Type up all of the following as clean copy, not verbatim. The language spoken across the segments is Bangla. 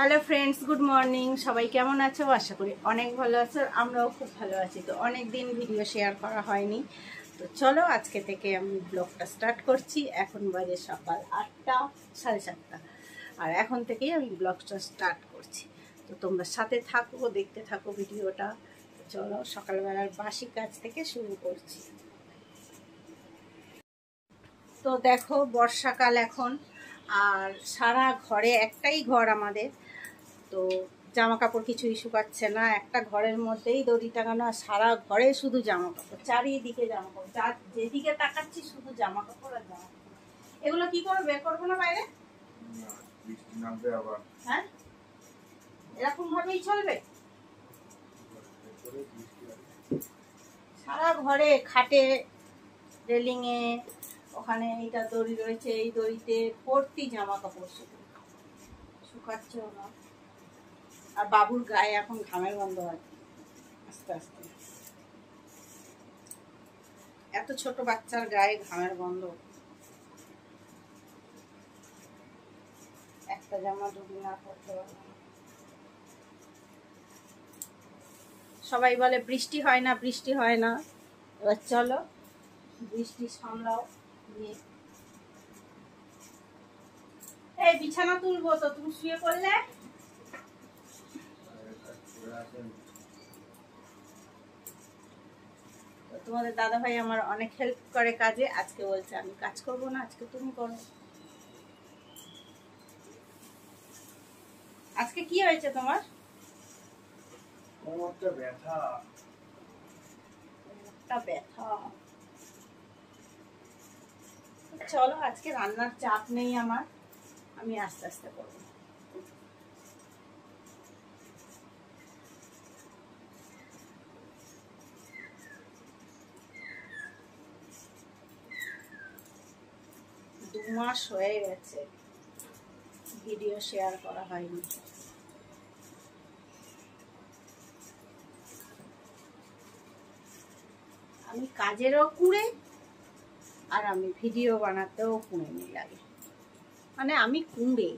Hello friends, good morning. সবাই কেমন আছো? আশা করি অনেক ভালো আছো। আমরাও খুব ভালো আছি। তো অনেক দিন ভিডিও শেয়ার করা হয়নি, তো চলো আজকে থেকে আমি ব্লগটা স্টার্ট করছি। এখন বাজে সকাল 8টা, 7:30, আর এখন থেকেই আমি ব্লগটা স্টার্ট করছি। তো তোমরা সাথে থাকো, দেখতে থাকো ভিডিওটা। চলো সকালবেলার বাসি কাজ থেকে শুরু করছি। তো দেখো, বর্ষাকাল এখন, আর সারা ঘরে, একটাই ঘর আমাদের, তো জামা কাপড় কিছুই শুকাচ্ছে না। একটা ঘরের মধ্যেই দড়ি টাঙানো, আর সারা ঘরে শুধু জামা কাপড়, চারিদিকে জামা কাপড়, যেদিকে তাকাচ্ছি শুধু জামা কাপড় আর জামা কাপড়। এগুলো কি করে বের করবো না বাইরে? হ্যাঁ, এরকম ভাবেই চলবে। সারা ঘরে, খাটে, রেলিংয়ে, ওখানে এইটা দড়ি রয়েছে, এই দড়িতে ভর্তি জামা কাপড়, শুকাচ্ছেও না। আর বাবুর গায়ে এখন ঘামের গন্ধ হয় আস্তে আস্তে। এত ছোট বাচ্চার গায়ে ঘামের গন্ধ। একটা জামা দুদিন না পরতে পারবে না। সবাই বলে বৃষ্টি হয় না, বৃষ্টি হয় না। এবার চলো বৃষ্টি সামলাও নিয়ে। এই বিছানা তুলবো, তো তুমি শুয়ে পড়লে। তোমাদের দাদা ভাই আমার অনেক হেল্প করে কাজে। আজকে বলছে আমি কাজ করবো না, আজকে তুমি করো। আজকে কি হয়েছে তোমার? কোমরটা ব্যথা। ব্যথা। চলো, আজকে রান্নার চাপ নেই আমার, আমি আস্তে আস্তে করবো। দু মাস হয়ে গেছে ভিডিও শেয়ার করা হয়নি। আমি কাজেরও কুঁড়ে, আর আমি ভিডিও বানাতেও কুঁড়ে লাগে, মানে আমি কুঁড়ে,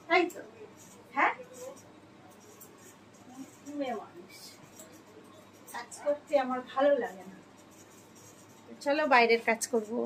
তাই তো? হ্যাঁ, কুঁড়ে মানুষ, কাজ করতে আমার ভালো লাগে না। চলো বাইরের কাজ করবো।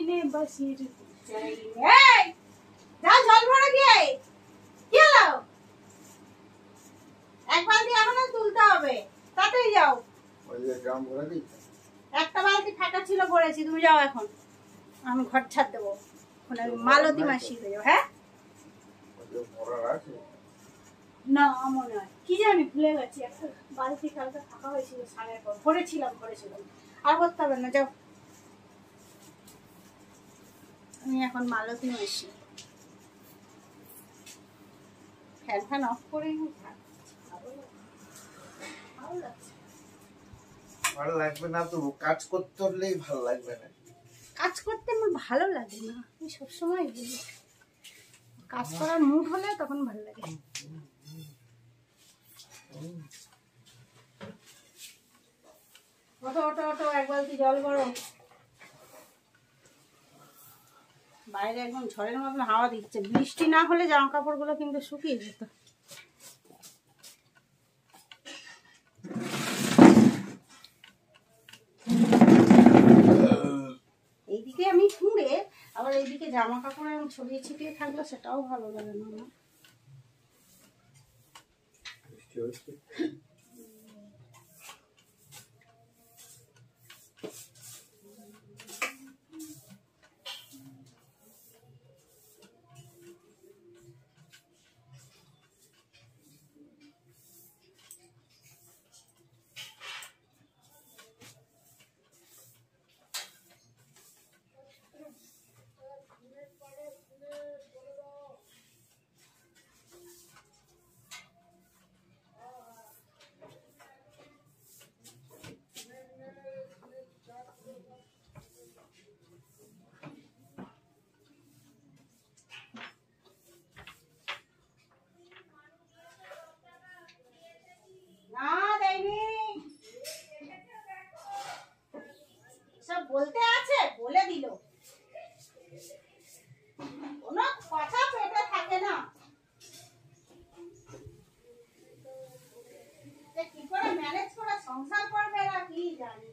লাইনে বসিয়ে যাও জল ভরে গিয়ে কি হলো এক বালতি এখনো তুলতে হবে তাতেই যাও একটা বালতি ফাঁকা ছিল ভরেছি তুমি যাও এখন আমি ঘর ছাড় দেবো এখন আমি মালতী মাসি হয়ে যাবো হ্যাঁ না মনে হয় কি জানি ভুলে গেছি একটা বালতি কালকে ফাঁকা হয়েছিল সারের পর ভরেছিলাম আর করতে হবে না যাও আমি এখন মালতী মাসি ফ্যান অফ করে ভালো লাগবে না তো কাজ করতে হলেই ভালো লাগবে না কাজ করতে আমার ভালো লাগে না আমি সবসময় বলি কাজ করার মুড হলে তখন ভালো লাগে ওঠো ওঠো ওঠো এক বালতি জল গরম বাইরে একদম ঝড়ের মতন হাওয়া দিচ্ছে বৃষ্টি না হলে জামা কাপড় গুলো কিন্তু শুকিয়ে যেত এইদিকে আমি শুনে আবার এইদিকে জামা কাপড় আমি ছড়িয়ে ছিটিয়ে থাকলে সেটাও ভালো লাগে না বলতে আছে বলে দিল কোনো কথা পেটে থাকে না কি করে ম্যানেজ করে সংসার করবে না কি জানি